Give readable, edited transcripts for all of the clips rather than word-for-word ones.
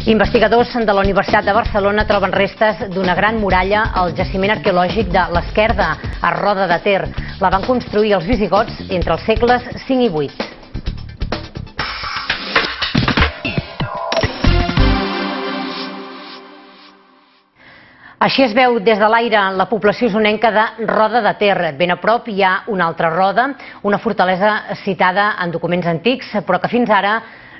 Investigadors de la Universitat de Barcelona troben restes d'una gran muralla al jaciment arqueològic de l'Esquerda, a Roda de Ter. La van construir els visigots entre els segles V i VIII. Així es veu des de l'aire la població usonenca de Roda de Ter. Ben a prop hi ha una altra roda, una fortalesa citada en documents antics, però que fins ara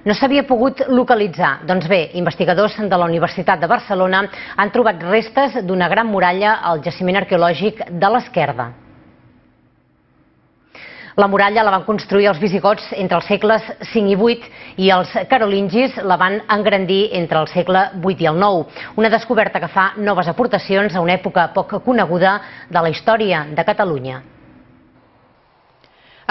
no s'havia pogut localitzar. Doncs bé, investigadors de la Universitat de Barcelona han trobat restes d'una gran muralla al jaciment arqueològic de l'Esquerda. La muralla la van construir els visigots entre els segles V i VIII i els carolingis la van engrandir entre el segle VIII i el IX. Una descoberta que fa noves aportacions a una època poc coneguda de la història de Catalunya.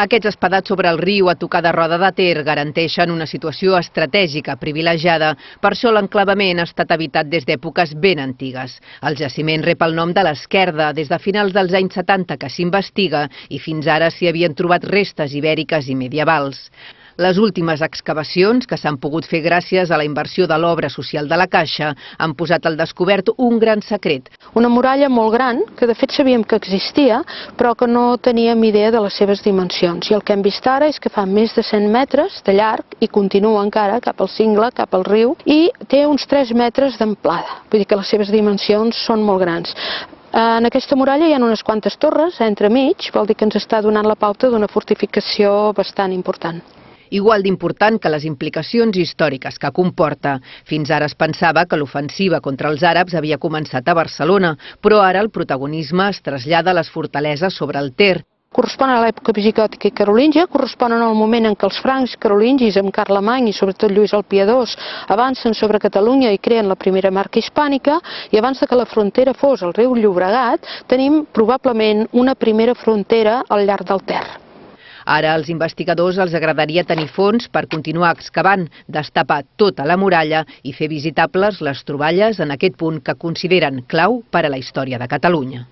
Aquests espadats sobre el riu a tocar de Roda de Ter garanteixen una situació estratègica privilegiada. Per això l'enclavament ha estat habitat des d'èpoques ben antigues. El jaciment rep el nom de l'Esquerda des de finals dels anys 70 que s'investiga i fins ara s'hi havien trobat restes ibèriques i medievals. Les últimes excavacions, que s'han pogut fer gràcies a la inversió de l'obra social de la Caixa, han posat al descobert un gran secret. Una muralla molt gran, que de fet sabíem que existia, però que no teníem idea de les seves dimensions. I el que hem vist ara és que fa més de 100 metres de llarg i continua encara cap al cingle, cap al riu, i té uns 3 metres d'amplada. Vull dir que les seves dimensions són molt grans. En aquesta muralla hi ha unes quantes torres entremig, vol dir que ens està donant la pauta d'una fortificació bastant important. Igual d'important que les implicacions històriques que comporta. Fins ara es pensava que l'ofensiva contra els àrabs havia començat a Barcelona, però ara el protagonisme es trasllada a les fortaleses sobre el Ter. Corresponen a l'època visigòtica i carolíngia, corresponen al moment en què els francs carolingis amb Carlemany i sobretot Lluís el Piadós avancen sobre Catalunya i creen la primera marca hispànica, i abans que la frontera fos el riu Llobregat, tenim probablement una primera frontera al llarg del Ter. Ara als investigadors els agradaria tenir fons per continuar excavant, destapar tota la muralla i fer visitables les troballes en aquest punt que consideren clau per a la història de Catalunya.